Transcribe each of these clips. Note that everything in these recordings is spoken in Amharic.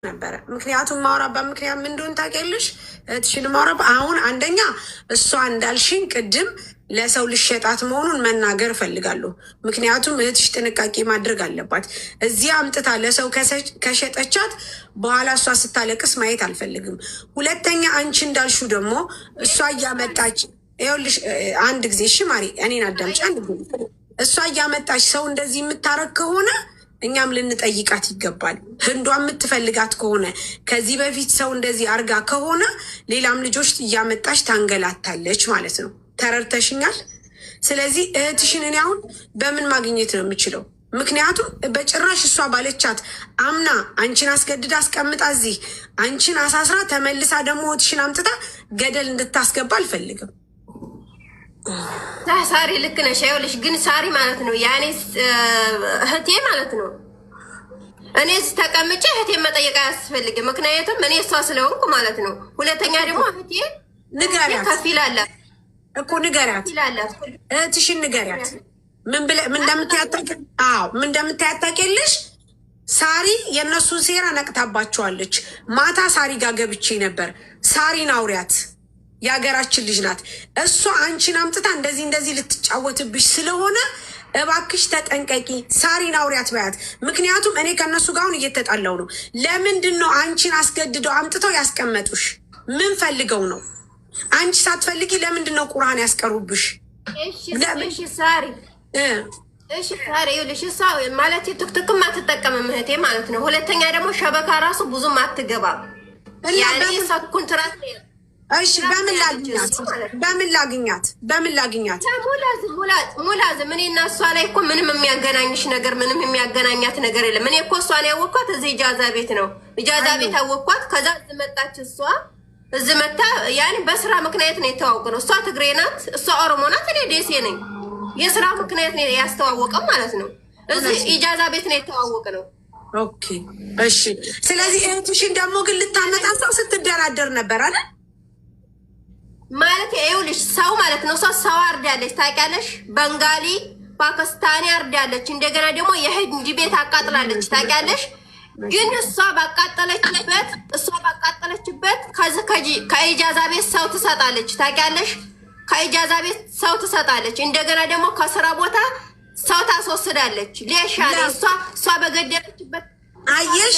ነበረ ምክንያቱም ማውራባ ምክንያት ምን እንደሆነ ታውቂያለሽ? እህትሽን ማውራባ አሁን አንደኛ እሷ እንዳልሽኝ ቅድም ለሰው ልሸጣት መሆኑን መናገር እፈልጋለሁ። ምክንያቱም እህትሽ ጥንቃቄ ማድረግ አለባት። እዚህ አምጥታ ለሰው ከሸጠቻት በኋላ እሷ ስታለቅስ ማየት አልፈልግም። ሁለተኛ አንቺ እንዳልሹ ደግሞ እሷ እያመጣች ይኸውልሽ፣ አንድ ጊዜ እሺ ማሪ እኔን አዳምጪ። አንድ ጊዜ እሷ እያመጣች ሰው እንደዚህ የምታረግ ከሆነ እኛም ልንጠይቃት ይገባል። ህንዷ የምትፈልጋት ከሆነ ከዚህ በፊት ሰው እንደዚህ አርጋ ከሆነ ሌላም ልጆች እያመጣች ታንገላታለች ማለት ነው። ተረድተሽኛል? ስለዚህ እህትሽን እኔ አሁን በምን ማግኘት ነው የምችለው? ምክንያቱም በጭራሽ እሷ ባለቻት አምና አንቺን አስገድዳ አስቀምጣ እዚህ አንቺን አሳስራ ተመልሳ ደግሞ እህትሽን አምጥታ ገደል እንድታስገባ አልፈልግም። ሳሪ ልክ ነሽ። ይኸውልሽ ግን ሳሪ ማለት ነው ያኔ እህቴ ማለት ነው። እኔ ተቀምጬ እህቴን መጠየቅ አያስፈልግም። ምክንያቱም እኔ እሷ ስለሆንኩ ማለት ነው። ሁለተኛ ደግሞ እህቴ ንገሪያት ከፊል አላት እኮ ንገሪያት፣ እህትሽን ንገሪያት። ምን እንደምታያታቂልሽ ሳሪ የእነሱን ሴራ ነቅታባቸዋለች። ማታ ሳሪ ጋር ገብቼ ነበር። ሳሪን አውሪያት፣ የሀገራችን ልጅ ናት እሷ። አንቺን አምጥታ እንደዚህ ልትጫወትብሽ ስለሆነ እባክሽ ተጠንቀቂ። ሳሪን አውሪያት በያት። ምክንያቱም እኔ ከእነሱ ጋር አሁን እየተጣላው ነው። ለምንድን ነው አንቺን አስገድደው አምጥተው ያስቀመጡሽ? ምን ፈልገው ነው? አንቺ ሳትፈልጊ ለምንድን ነው ቁርአን ያስቀሩብሽ? እሺ ሳሪ ይኸውልሽ እሷ ማለት ቲክቶክም አትጠቀምም እህቴ ማለት ነው። ሁለተኛ ደግሞ ሸበካ ራሱ ብዙም አትገባም። ያኔ እሷ ኮንትራት እሺ በምን ላግኛት? ሙላዝም እኔ እና እሷ ላይ እኮ ምንም የሚያገናኝሽ ነገር ምንም የሚያገናኛት ነገር የለም። እኔ እኮ እሷን ያወቅኳት እዚህ ኢጃዛ ቤት ነው። ኢጃዛ ቤት አወቅኳት። ከዛ እዚህ መጣች። እሷ እዚህ መታ ያኔ በስራ ምክንያት ነው የተዋወቅነው። እሷ ትግሬ ናት፣ እሷ ኦሮሞ ናት፣ እኔ ደሴ ነኝ። የስራ ምክንያት ነው ያስተዋወቀው ማለት ነው። እዚህ ኢጃዛ ቤት ነው የተዋወቅነው። ኦኬ እሺ። ስለዚህ እህትሽን ደግሞ ግን ልታመጣ ሰው ስትደራደር ነበር አይደል? ማለት ይኸውልሽ ሰው ማለት ነው። ሰው አርዳለች ታውቂያለሽ። በንጋሊ ፓኪስታኒ አርዳለች። እንደገና ደግሞ የህንድ ቤት አቃጥላለች ታውቂያለሽ። ግን እሷ ባቃጠለችበት ከኢጃዛ ቤት ሰው ትሰጣለች ታውቂያለሽ። ከኢጃዛ ቤት ሰው ትሰጣለች። እንደገና ደግሞ ከስራ ቦታ ሰው ታስወስዳለች። ሌሻለ እሷ በገደለችበት አየሽ።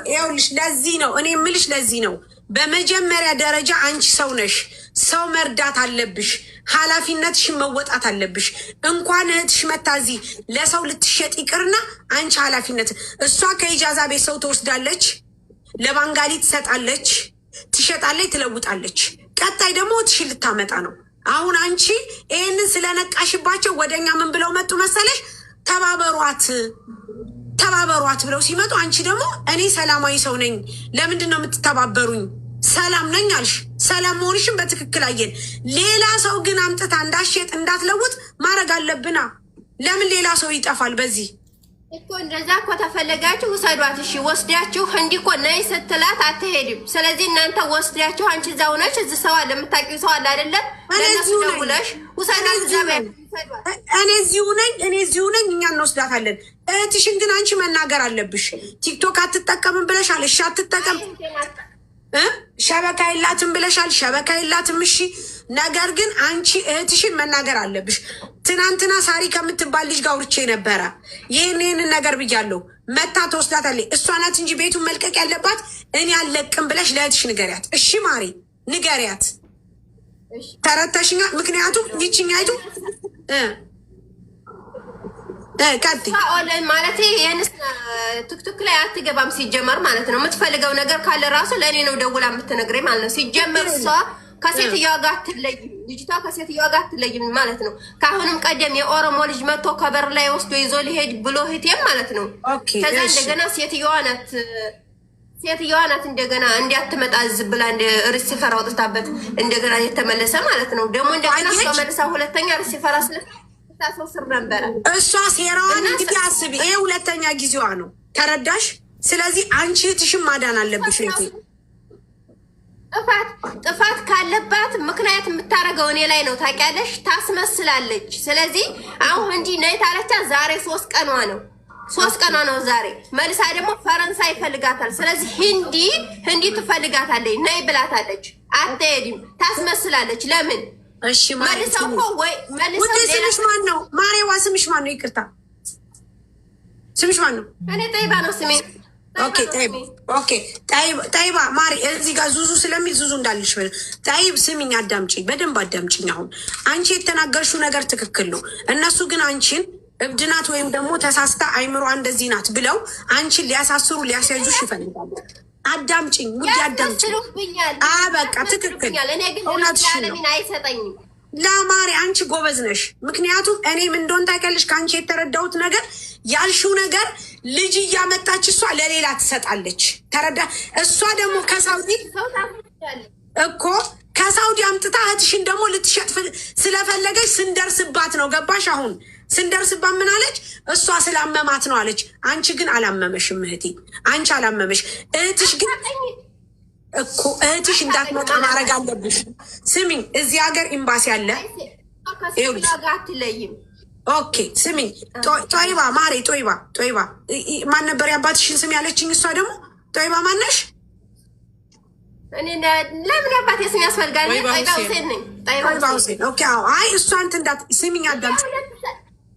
ይኸውልሽ ለዚህ ነው እኔ የምልሽ፣ ለዚህ ነው በመጀመሪያ ደረጃ አንቺ ሰው ነሽ። ሰው መርዳት አለብሽ። ኃላፊነትሽን መወጣት አለብሽ። እንኳን እህትሽ መታዚ ለሰው ልትሸጥ ይቅርና አንቺ ኃላፊነት እሷ ከኢጃዛ ቤት ሰው ትወስዳለች፣ ለባንጋሊ ትሰጣለች፣ ትሸጣለች፣ ትለውጣለች። ቀጣይ ደግሞ እህትሽን ልታመጣ ነው። አሁን አንቺ ይህንን ስለነቃሽባቸው ወደኛ ምን ብለው መጡ መሰለሽ? ተባበሯት ብለው ሲመጡ አንቺ ደግሞ እኔ ሰላማዊ ሰው ነኝ፣ ለምንድን ነው የምትተባበሩኝ? ሰላም ነኝ አልሽ። ሰላም መሆንሽን በትክክል አየን። ሌላ ሰው ግን አምጥታ እንዳትሸጥ እንዳትለውጥ ማድረግ አለብና ለምን ሌላ ሰው ይጠፋል? በዚህ እኮ እንደዛ እኮ ተፈለጋችሁ ውሰዷት። እሺ ወስዳችሁ እንዲህ እኮ ነይ ስትላት አትሄድም። ስለዚህ እናንተ ወስዳችሁ አንቺ እዛው ነሽ፣ እዚህ ሰው አለ፣ የምታውቂው ሰው አለ አይደለም? ለነሱ ደውለሽ ውሰዷት። እኔ እዚሁ ነኝ፣ እኛ እንወስዳታለን። እህትሽን ግን አንቺ መናገር አለብሽ። ቲክቶክ አትጠቀምም ብለሻል። እሺ አትጠቀም። ሸበካ የላትም ብለሻል። ሸበካ የላትም። እሺ ነገር ግን አንቺ እህትሽን መናገር አለብሽ። ትናንትና ሳሪ ከምትባል ልጅ ጋር አውርቼ ነበረ። ይህንን ነገር ብያለሁ። መታ ተወስዳታለች። እሷ ናት እንጂ ቤቱን መልቀቅ ያለባት እኔ አልለቅም ብለሽ ለእህትሽ ንገሪያት። እሺ ማሪ ንገሪያት። ተረተሽኛል? ምክንያቱም ይችኛይቱ ማለት ይህንስ ቲክቶክ ላይ አትገባም ሲጀመር ማለት ነው። የምትፈልገው ነገር ካለ ራሱ ለእኔ ነው ደውላ የምትነግረኝ ማለት ነው። ሲጀመር እሷ ከሴትዮዋ ጋር አትለይም፣ ልጅቷ ከሴትዮዋ ጋር አትለይም ማለት ነው። ከአሁንም ቀደም የኦሮሞ ልጅ መጥቶ ከበር ላይ ወስዶ ይዞ ሊሄድ ብሎ ህቴም ማለት ነው። ከዛ እንደገና ሴትዮዋ ናት እንደገና እንዲያትመጣ ዝም ብላ ሪሲፈር አውጥታበት እንደገና የተመለሰ ማለት ነው። ደግሞ እንደገና እሷ መልሳ ሁለተኛ ሪሲፈር ታስወስር ነበረ። እሷ ሴራዋን እንግዲህ አስቢ፣ ይሄ ሁለተኛ ጊዜዋ ነው። ተረዳሽ? ስለዚህ አንቺ እህትሽን ማዳን አለብሽ። ጥፋት ካለባት ምክንያት የምታደርገው እኔ ላይ ነው ታውቂያለሽ። ታስመስላለች። ስለዚህ አሁን እንዲህ ነይ ታለቻ ዛሬ 3 ቀኗ ነው። 3 ቀኗ ነው ዛሬ። መልሳ ደግሞ ፈረንሳይ ይፈልጋታል። ስለዚህ ህንዲ ትፈልጋታለች። ነይ ብላታለች። አትሄድም፣ ታስመስላለች። ለምን? እሺ መልሰው እኮ ወይ መልሰው ስምሽ ማን ነው? ማሬዋ ስምሽ ማን ነው? ይቅርታ ስምሽ ማን ነው? እኔ ጠይባ ነው ስሜ። ኦኬ ጠይባ። ኦኬ ጠይባ ማሪ፣ እዚህ ጋር ዙዙ ስለሚል ዙዙ እንዳልሽ ጠይብ፣ ስሚኝ፣ አዳምጪኝ፣ በደንብ አዳምጪኝ። አሁን አንቺ የተናገርሽው ነገር ትክክል ነው። እነሱ ግን አንቺን እብድናት ወይም ደግሞ ተሳስታ አይምሯ እንደዚህ ናት ብለው አንቺን ሊያሳስሩ ሊያስያዙሽ ይፈልጋሉ። አዳምጪኝ ውድ፣ አዳምጪኝ። በቃ ትክክል፣ እውነትሽን ነው። ለማሪ አንቺ ጎበዝ ነሽ። ምክንያቱም እኔም እንደሆን ታውቂያለሽ፣ ከአንቺ የተረዳሁት ነገር ያልሽው ነገር ልጅ እያመጣች እሷ ለሌላ ትሰጣለች። ተረዳ? እሷ ደግሞ ከሳውዲ እኮ ከሳውዲ አምጥታ እህትሽን ደግሞ ልትሸጥ ስለፈለገች ስንደርስባት ነው። ገባሽ? አሁን ስንደርስባት ምን አለች? እሷ ስላመማት ነው አለች። አንቺ ግን አላመመሽም እህቴ፣ አንቺ አላመመሽ። እህትሽ ግን እኮ እህትሽ እንዳትመጣ ማድረግ አለብሽ። ስሚኝ፣ እዚህ ሀገር ኤምባሲ አለ። ኦኬ ስሚኝ፣ ጦይባ ማሬ፣ ጦይባ ማን ነበር የአባትሽን ስም ያለችኝ? እሷ ደግሞ ጦይባ ማነሽ? ለምን አባቴ ስም ያስፈልጋል? ጦይባ ሁሴን። ኦኬ አይ እሷ እንትን እንዳት ስሚኝ፣ አዳምጪኝ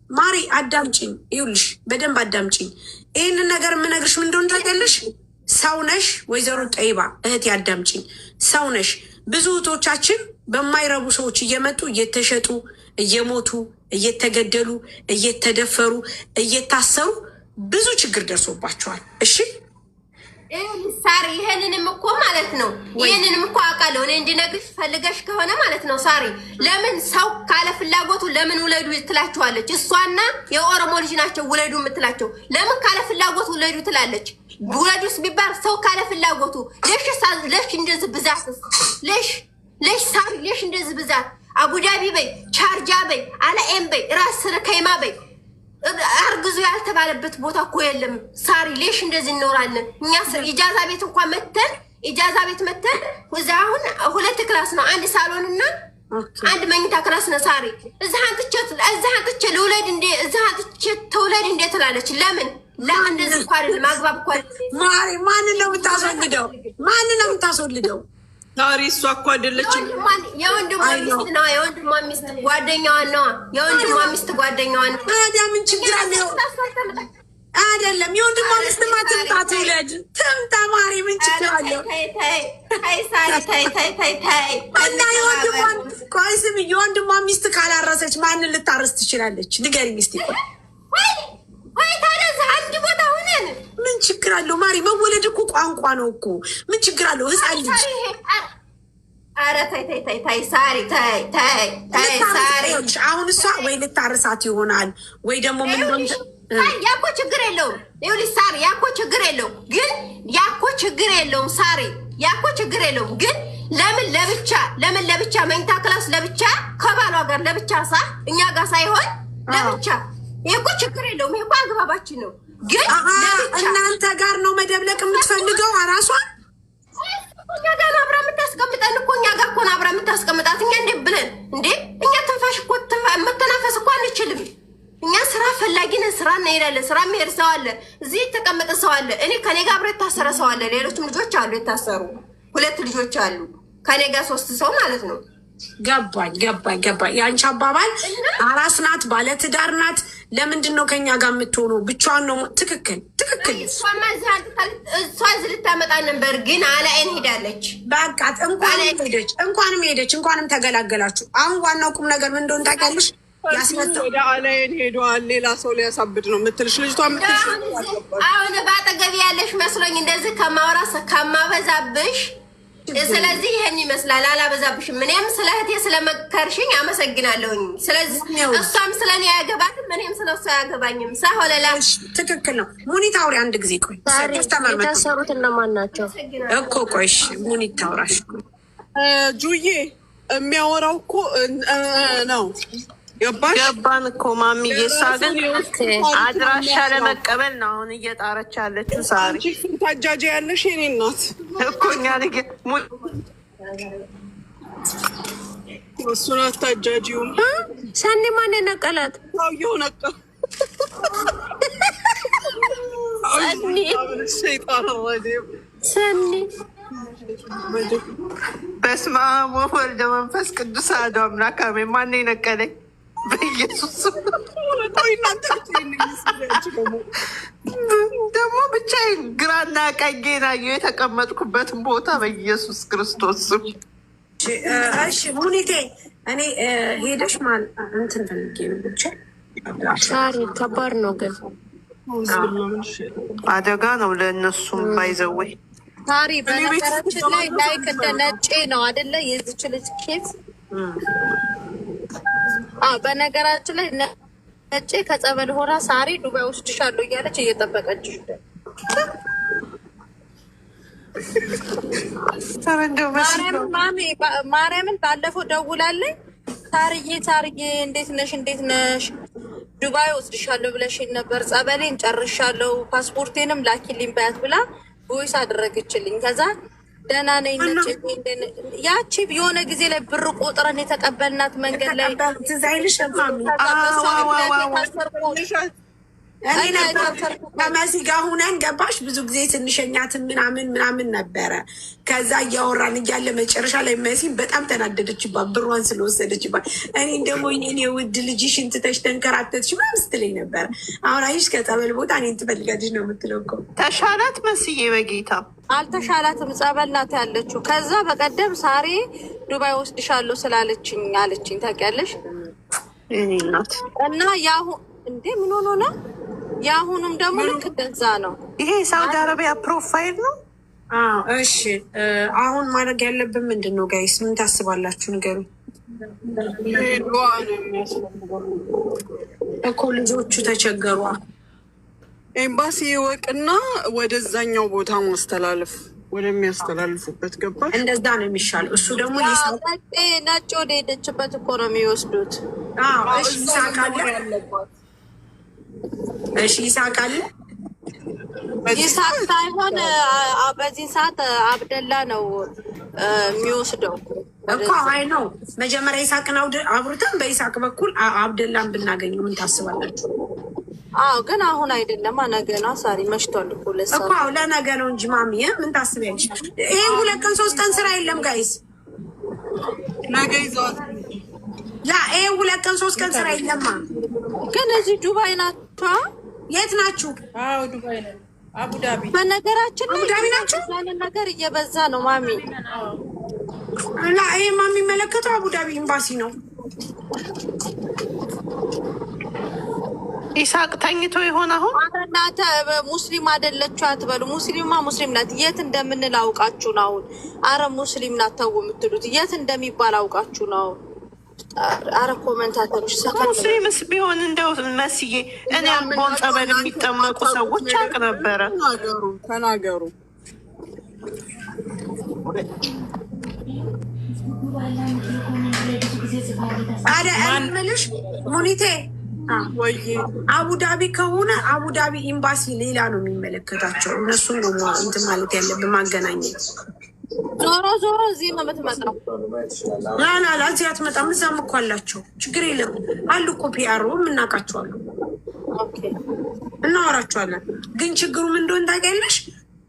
ማሪ፣ አዳምጪኝ። ይኸውልሽ በደንብ አዳምጪኝ። ይህንን ነገር የምነግርሽ ምን እንደሆነ ታውቂያለሽ? ሰው ነሽ ወይዘሮ ጠይባ እህት፣ ያዳምጪኝ። ሰው ነሽ። ብዙ እህቶቻችን በማይረቡ ሰዎች እየመጡ እየተሸጡ እየሞቱ እየተገደሉ እየተደፈሩ እየታሰሩ ብዙ ችግር ደርሶባቸዋል። እሺ ሳሪ፣ ይሄንንም እኮ ማለት ነው ይሄንንም እኮ አውቃለሁ። እኔ እንዲነግርሽ ፈልገሽ ከሆነ ማለት ነው ሳሪ፣ ለምን ሰው ካለ ፍላጎቱ ለምን ውለዱ ትላቸዋለች? እሷና የኦሮሞ ልጅ ናቸው ውለዱ የምትላቸው። ለምን ካለ ፍላጎቱ ውለዱ ትላለች? ውለዱስ ቢባል ሰው ካለ ፍላጎቱ ለሽ እንደዚህ ብዛት ለሽ ሳሪ፣ ለሽ እንደዚህ ብዛት አቡዳቢ በይ፣ ቻርጃ በይ፣ አላኤም በይ፣ ራስ ከይማ በይ፣ አርግዙ ያልተባለበት ቦታ እኮ የለም ሳሪ። ሌሽ እንደዚህ እንኖራለን እኛ። ኢጃዛ ቤት እንኳን መተን እዛ አሁን 2 ክላስ ነው፣ 1 ሳሎን እና 1 መኝታ ክላስ ነው ሳሪ። እዛ አንጥቼ ልውለድ እንዴ? እዛ አንጥቼ ተውለድ እንዴ ትላለች። ለምን እንደዚህ እኮ አይደለም። ማግባብ እኮ ማሪ፣ ማንን ነው የምታስወልደው? ማንን ነው የምታስወልደው? ታሪ እሷ እኮ አይደለችም። የወንድሟ ሚስት ነው። የወንድሟ ሚስት ጓደኛዋን ነው። የወንድሟ ሚስት ጓደኛዋን ነው። ታዲያ ምን ችግር አለው? አይደለም የወንድሟ ሚስት ማትምጣ ትውለድ፣ ትምጣ ማሪ፣ ምን ችግር አለው? እና ቆይ ስሚ፣ የወንድሟ ሚስት ካላረሰች ማንን ልታረስ ትችላለች? ንገሪኝ እስኪ። ወይ ታዲያ አንድ ቦታ ሆነን ምን ችግር አለው ማሪ? መወለድ እኮ ቋንቋ ነው እኮ። ምን ችግር አለው? ህፃን ልጅ። ኧረ ተይ ሳሪ፣ ተይ ሳሪ። አሁን እሷ ወይ ልታርሳት ይሆናል ወይ ደግሞ ምን ሆን ያኮ ችግር የለውም። ይኸውልሽ ሳሪ፣ ያኮ ችግር የለውም ግን ያኮ ችግር የለውም ሳሪ፣ ያኮ ችግር የለውም ግን ለምን ለብቻ መኝታ ክላስ ለብቻ ከባሏ ጋር ለብቻ እኛ ጋር ሳይሆን ለብቻ። ይሄ እኮ ችግር የለውም። ይሄ እኮ አግባባችን ነው። ግን እናንተ ጋር ነው መደብለቅ የምትፈልገው አራሷን እኛ ጋር አብራ የምታስቀምጠን እኮ እኛ ጋር እኮ አብራ የምታስቀምጣት። እኛ እንዴ ብለን እንዴ እኛ ትንፋሽ እኮ መተናፈስ እኮ አንችልም። እኛ ስራ ፈላጊ ነን። ስራ እንሄዳለን። ስራ የሚሄድ ሰው አለ፣ እዚህ የተቀመጠ ሰው አለ። እኔ ከኔ ጋር አብረ የታሰረ ሰው አለ። ሌሎችም ልጆች አሉ የታሰሩ፣ 2 ልጆች አሉ ከኔ ጋር 3 ሰው ማለት ነው። ገባኝ። የአንቺ አባባል አራስ ናት፣ ባለትዳር ናት። ለምንድን ነው ከኛ ጋር የምትሆነው? ብቻዋን ነው። ትክክል። እሷ እዚህ ልታመጣ ነበር ግን አላይን ሄዳለች። በቃ እንኳንም ሄደች፣ እንኳንም ተገላገላችሁ። አሁን ዋናው ቁም ነገር ምን እንደሆነ ታውቂያለሽ? ያስመጣው ወደ አላይን ሄደዋል። ሌላ ሰው ሊያሳብድ ነው የምትልሽ ልጅቷ። አሁን በአጠገቢ ያለሽ መስሎኝ እንደዚህ ከማበዛብሽ። ስለዚህ ይሄን ይመስላል። አላበዛብሽም። እኔም ስለ እህቴ ስለመከርሽኝ አመሰግናለሁኝ። ስለዚህ እሷም ስለኔ አያገባትም፣ እኔም ስለ እሷ አያገባኝም። ሳሆለላ ትክክል ነው። ሙኒት አውሪ አንድ ጊዜ። ቆይ የታሰሩት እነማን ናቸው እኮ? ቆይሽ ሙኒት ታውራሽ። ጁዬ የሚያወራው እኮ ነው። ገባን እኮ ማሚ። የእሷ ግን አድራሻ ለመቀበል ነው አሁን እየጣረች ያለችው። ሳሪ ታጃጃ ያለሽ የኔ እናት እኮ እኛ እሱን አታጃጂውም። ሰኒ ማን ነቀላት? ሰውየው ነቀ ሰኒ በስመ አብ ወወልድ ወመንፈስ ቅዱስ አሐዱ አምላክ አሜን። ማነው የነቀለኝ? በኢየሱስ ደግሞ ብቻዬን ግራና ቀኜን አየሁ የተቀመጥኩበትን ቦታ በኢየሱስ ክርስቶስ ስም። እሺ ሙኒቴ እኔ ሄደሽ ማን እንትን ፈልጌ ነው ብቻ ሳሪ ከባድ ነው ግን አደጋ ነው ለእነሱም ባይዘወይ ሳሪ በነገራችን ላይ ላይክ እንደ ነጬ ነው አይደለ? የዚች ልጅ ኬስ በነገራችን ላይ ነጬ ከጸበል ሆና ሳሪ ዱባይ ወስድሻለሁ እያለች እየጠበቀችሽ ማርያምን ባለፈው ደውላለኝ ሳርዬ እንዴት ነሽ ዱባይ ወስድሻለሁ ብለሽኝ ነበር፣ ጸበሌን ጨርሻለሁ፣ ፓስፖርቴንም ላኪልኝ በያት ብላ ቮይስ አደረገችልኝ። ከዛ ደህና ነኝ ነጭ ያቺ የሆነ ጊዜ ላይ ብር ቆጥረን የተቀበልናት መንገድ ላይ ከመሲ ጋር ሁነን ገባሽ። ብዙ ጊዜ ትንሸኛትን ምናምን ነበረ። ከዛ እያወራን እያለ መጨረሻ ላይ መሲን በጣም ተናደደችባት ብሯን ስለወሰደችባት። እኔ ደግሞ እኔ ውድ ልጅሽን ትተሽ ተንከራተትሽ ምናምን ስትለኝ ነበረ። አሁን አይሽ ከጸበል ቦታ እኔን ትፈልጋለች ነው የምትለው እኮ። ተሻላት መስዬ በጌታ አልተሻላትም፣ ጸበል ናት ያለችው። ከዛ በቀደም ሳሬ ዱባይ ወስድሻለሁ ስላለችኝ አለችኝ። ታውቂያለሽ ናት እና ያሁ እንዴ ምን ሆኖ ነው? የአሁኑም ደግሞ ልክ እንደዛ ነው። ይሄ ሳውዲ አረቢያ ፕሮፋይል ነው። እሺ አሁን ማድረግ ያለብን ምንድን ነው ጋይስ? ምን ታስባላችሁ? ንገሩ እኮ ልጆቹ ተቸገሯ። ኤምባሲ ይወቅና ወደዛኛው ቦታ ማስተላለፍ ወደሚያስተላልፉበት ገባሽ? እንደዛ ነው የሚሻለው። እሱ ደግሞ ነጭ ወደ ሄደችበት እኮ ነው የሚወስዱት። እሺ ይሳቃል። ይሳቅ ሳይሆን በዚህ ሰዓት አብደላ ነው የሚወስደው እኮ። አይ ነው መጀመሪያ ይሳቅን አብሩተን በይሳቅ በኩል አብደላን ብናገኝ ምን ታስባላችሁ? ግን አሁን አይደለም፣ ነገ ነው። ሳሪ መሽቷል እኮ እኮ ለነገ ነው እንጂ ማሚ ምን ታስቢያለሽ? ይሄ 2 ቀን 3 ቀን ስራ የለም ጋይስ። ነገ ይዘዋት ይሄ 2 ቀን 3 ቀን ስራ የለማ። ግን እዚህ ዱባይ ናቸው። የት ናችሁ? ዱባይ ነን፣ አቡዳቢ። በነገራችን ላይ አቡዳቢ ናቸው። ነገር እየበዛ ነው ማሚ። ይሄ የሚመለከተው አቡዳቢ ኤምባሲ ነው። ይሳቅ ተኝቶ ይሆን አሁን? እናንተ ሙስሊም አይደለችሁ አትበሉ። ሙስሊም ናት። የት እንደምንል አውቃችሁ ነው አሁን። አረ ሙስሊም ናት ተው የምትሉት የት እንደሚባል አውቃችሁ ነው። አረ ኮመንታተሮች ሙስሊምስ ቢሆን እንደው መስዬ እኔ አምቦን ጸበል የሚጠመቁ ሰዎች አቅ ነበረ። ተናገሩ አረ እምልሽ ሙኒቴ አቡዳቢ ከሆነ አቡዳቢ ኤምባሲ ሌላ ነው የሚመለከታቸው። እነሱን ነው እንትን ማለት ያለብን ማገናኘት። ዞሮ እዚህ ነው የምትመጣው። ላላ እዚህ አትመጣም። እዛም እኮ አላቸው። ችግር የለም አሉ እኮ ፒአሮ የምናውቃቸዋለን፣ እናወራቸዋለን። ግን ችግሩ ምን እንደሆነ ታውቂያለሽ?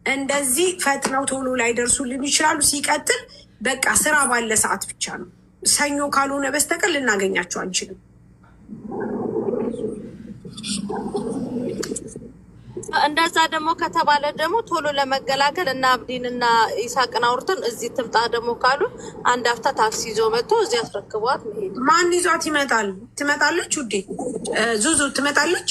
እንደዚህ ፈጥነው ቶሎ ላይ ደርሱልን ይችላሉ። ሲቀጥል በቃ ስራ ባለ ሰዓት ብቻ ነው። ሰኞ ካልሆነ በስተቀር ልናገኛቸው አንችልም። እንደዛ ደግሞ ከተባለ ደግሞ ቶሎ ለመገላገል እና አብዲን እና ኢሳቅን አውርተን እዚህ ትምጣ ደግሞ ካሉ አንድ አፍታ ታክሲ ይዞ መጥቶ እዚህ ያስረክቧት መሄድ። ማን ይዟት ይመጣል? ትመጣለች ውዴ፣ ዙዙ ትመጣለች።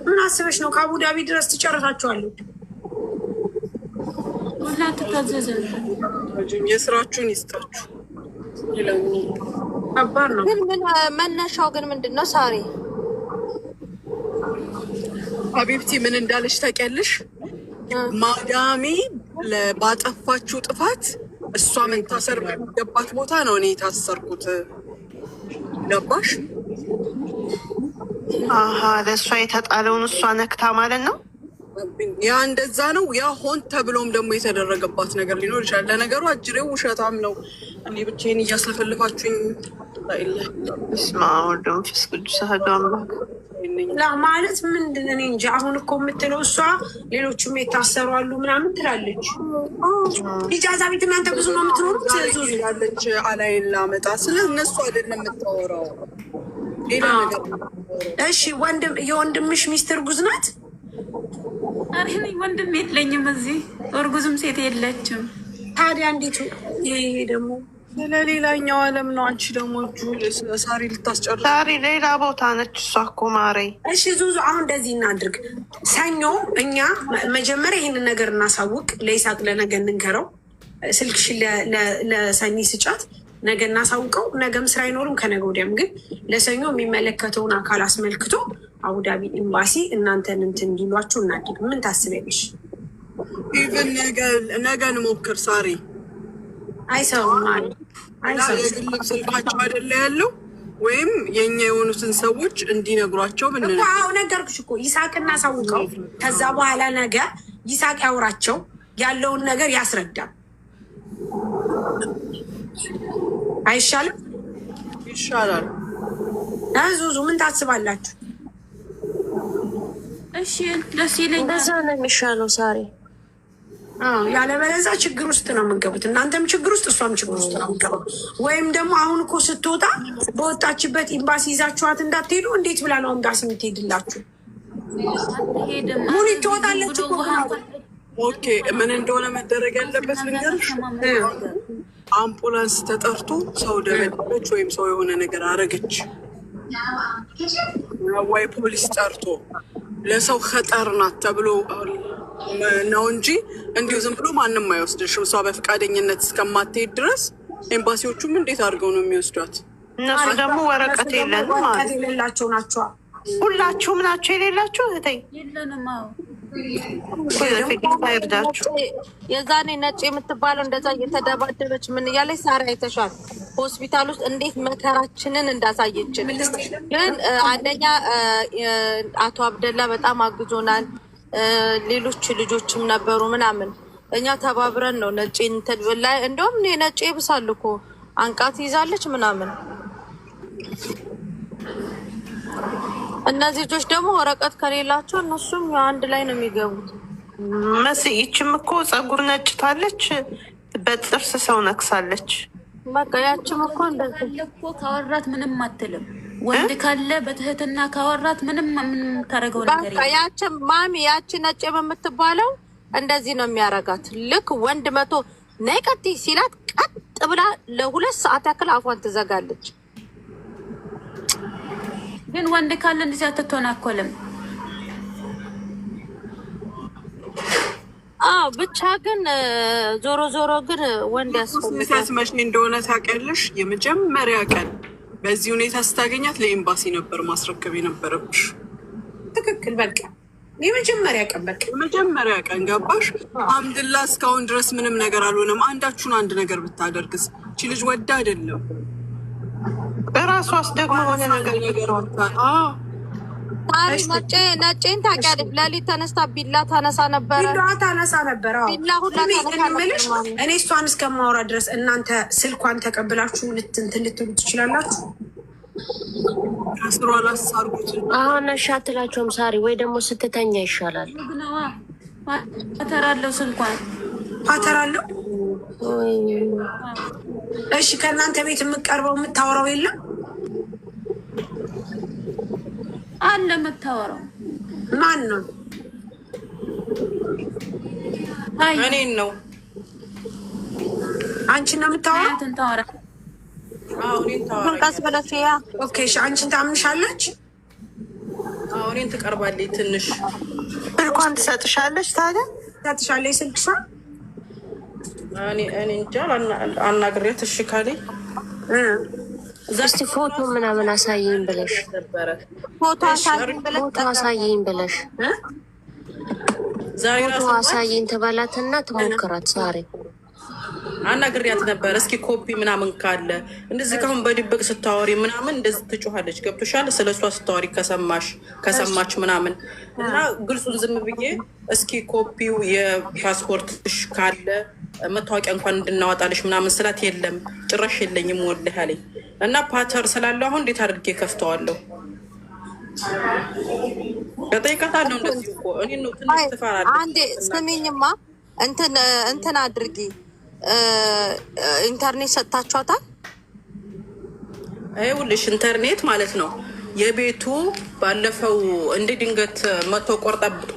ምን አስበሽ ነው? ከአቡዳቢ ድረስ ትጨርሳችኋለች። የስራችሁን ይስጣችሁ። ከባድ ነው ግን መነሻው ግን ምንድን ነው? ሳሪ ሀቢብቲ ምን እንዳለች ታውቂያለሽ? ማዳሜ ባጠፋችሁ ጥፋት እሷ መታሰር በሚገባት ቦታ ነው እኔ የታሰርኩት። ገባሽ? ለእሷ የተጣለውን እሷ ነክታ ማለት ነው። ያ እንደዛ ነው። ያ ሆን ተብሎም ደግሞ የተደረገባት ነገር ሊኖር ይችላል። ለነገሩ አጅሬው ውሸታም ነው። እኔ ብቻዬን እያስለፈልፋችሁኝ መንፈስ ቅዱስ አሐዱ አምላክ ማለት ምንድን እኔ እንጂ አሁን እኮ የምትለው እሷ ሌሎቹም የታሰሩ አሉ ምናምን ትላለች። ኢጃዛ ቤት እናንተ ብዙ ነው የምትኖሩት ያለች አላይን ላመጣ ስለ እነሱ አይደለም የምታወራው ሌላ ነገር። እሺ የወንድምሽ ሚስት እርጉዝ ናት? እኔ ወንድም የለኝም እዚህ እርጉዝም ሴት የለችም። ታዲያ እንዴት ይሄ ደግሞ ስለሌላኛው ዓለም ነው። አንቺ ደግሞ ሳሪ ልታስጨርስ። ሳሪ ሌላ ቦታ ነች እሷ እኮ ማሬ። እሺ ዙዙ አሁን እንደዚህ እናድርግ። ሰኞ እኛ መጀመሪያ ይህንን ነገር እናሳውቅ። ለይሳቅ ለነገ እንንገረው። ስልክሽ ለሰኒ ስጫት፣ ነገ እናሳውቀው። ነገም ስራ አይኖርም ከነገ ወዲያም። ግን ለሰኞ የሚመለከተውን አካል አስመልክቶ አቡዳቢ ኤምባሲ እናንተን እንትን እንዲሏችሁ እናድርግ። ምን ታስቢያለሽ? ኢቨን ነገ እንሞክር ሳሪ። አይሰውም ማለት የግል ስልካቸው አይደለ ያለው ወይም የኛ የሆኑትን ሰዎች እንዲነግሯቸው ምን ነገርኩሽ እኮ ይሳቅ እናሳውቀው። ከዛ በኋላ ነገ ይሳቅ ያውራቸው ያለውን ነገር ያስረዳል። አይሻልም? ይሻላል። ዙዙ ምን ታስባላችሁ? እሺ ደስ ይለኛል። እንደዛ ነው የሚሻለው ሳሪ። ያለበለዚያ ችግር ውስጥ ነው የምንገቡት። እናንተም ችግር ውስጥ እሷም ችግር ውስጥ ነው የምንገቡት። ወይም ደግሞ አሁን እኮ ስትወጣ በወጣችበት ኤምባሲ ይዛችኋት እንዳትሄዱ። እንዴት ብላ ነው ኤምባሲ የምትሄድላችሁ? ሙኒት ትወጣለች እኮ። ኦኬ ምን እንደሆነ መደረግ ያለበት ልንገርሽ። አምቡላንስ ተጠርቶ ሰው ደበደበች ወይም ሰው የሆነ ነገር አረገች ወይ ፖሊስ ጠርቶ ለሰው ከጠር ናት ተብሎ ነው እንጂ እንዲሁ ዝም ብሎ ማንም አይወስድሽም። እሷ በፈቃደኝነት እስከማትሄድ ድረስ ኤምባሲዎቹም እንዴት አድርገው ነው የሚወስዷት? እነሱ ደግሞ ወረቀት የለንም ማለት የሌላቸው ናቸዋ። ሁላችሁም ናቸው የሌላችሁ? እህቴ የለንም። ይርዳችሁ። የዛኔ ነጭ የምትባለው እንደዛ እየተደባደበች ምን እያለች ሳሪ አይተሻል? ሆስፒታል ውስጥ እንዴት መከራችንን እንዳሳየችን። ግን አንደኛ አቶ አብደላ በጣም አግዞናል። ሌሎች ልጆችም ነበሩ ምናምን። እኛ ተባብረን ነው ነጭ እንትን ላይ እንደውም ነጭ ይብሳል እኮ አንቃት ይዛለች ምናምን። እነዚህ ልጆች ደግሞ ወረቀት ከሌላቸው እነሱም አንድ ላይ ነው የሚገቡት። ይችም እኮ ፀጉር ነጭታለች፣ በጥርስ ሰው ነክሳለች። በቃ ያችም እኮ እንደዚህ እኮ ካወራት ምንም አትልም። ወንድ ካለ በትህትና ካወራት ምንም ታደርገው ነገር የለም። ያችም ማሚ ያቺ ነጭ የምትባለው እንደዚህ ነው የሚያረጋት። ልክ ወንድ መቶ ነይ ቀጥ ሲላት ቀጥ ብላ ለ2 ሰዓት ያክል አፏን ትዘጋለች። ግን ወንድ ካለ እንደዚህ አትተናኮልም። ብቻ ግን ዞሮ ዞሮ ግን ወንድ ያስፈልጋል። መቼ እንደሆነ ታውቂያለሽ? የመጀመሪያ ቀን በዚህ ሁኔታ ስታገኛት ለኤምባሲ ነበር ማስረከብ የነበረብሽ። ትክክል። በቃ የመጀመሪያ ቀን በቃ የመጀመሪያ ቀን ገባሽ? አምድላ እስካሁን ድረስ ምንም ነገር አልሆነም። አንዳችሁን አንድ ነገር ብታደርግስ? እቺ ልጅ ወዳ አይደለም በራሷስ ደግሞ ሆነ ነገር ነጭን ታውቂያለሽ? ሌሊት ተነስታ ቢላ ታነሳ ነበረ። ቢላ ሁላ እኔ እሷን እስከማውራ ድረስ እናንተ ስልኳን ተቀብላችሁ ልትንትን ልትሉ ትችላላችሁ። አስሮ አላሳርጉት። አሁን አትላቸውም ሳሪ፣ ወይ ደግሞ ስትተኛ ይሻላል። ፓተራለው ስልኳን ፓተራለው። እሺ ከእናንተ ቤት የምቀርበው የምታወራው የለም አለ? የምታወራው ማን ነው? እኔን ነው። አንቺን ነው የምታወራው? ቀስ ብለሽ ያ ኦኬ። እሺ አንቺን ታምንሻለች? እኔን ትቀርባለች። ትንሽ ስልኳን ትሰጥሻለች። ታዲያ ትሰጥሻለች ስልክሽን? እኔ እንጃ አናግሬት እሺ ካለኝ እስቲ ፎቶ ምናምን አሳየኝ ብለሽ ፎቶ አሳየኝ ብለሽ ፎቶ አሳየኝ ትበላትና ትሞክራት ሳሪ። አናግሪያት ነበር። እስኪ ኮፒ ምናምን ካለ እንደዚህ ካሁን በድብቅ ስታወሪ ምናምን እንደዚህ ትጮኻለች። ገብቶሻል? ስለ እሷ ስታወሪ ከሰማች ምናምን እና ግልጹን ዝም ብዬ እስኪ ኮፒው የፓስፖርትሽ ካለ መታወቂያ እንኳን እንድናወጣልሽ ምናምን ስላት የለም ጭራሽ የለኝም ወልህ አለኝ እና ፓተር ስላለ አሁን እንዴት አድርጌ ከፍተዋለሁ? ከጠይቃታለሁ እንደዚህ እኮ እኔ ነው ትንሽ ትፈራለች። አንዴ ስሚኝማ እንትን አድርጊ ኢንተርኔት ሰጥታችኋታል? ይኸውልሽ ኢንተርኔት ማለት ነው የቤቱ ባለፈው እንደ ድንገት መቶ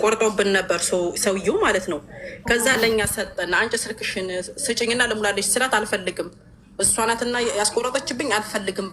ቆርጦብን ነበር ሰውየው ማለት ነው። ከዛ ለኛ ሰጠን። አንቺ ስልክሽን ስጭኝና ልሙላለሽ ስላት አልፈልግም፣ እሷ ናትና ያስቆረጠችብኝ አልፈልግም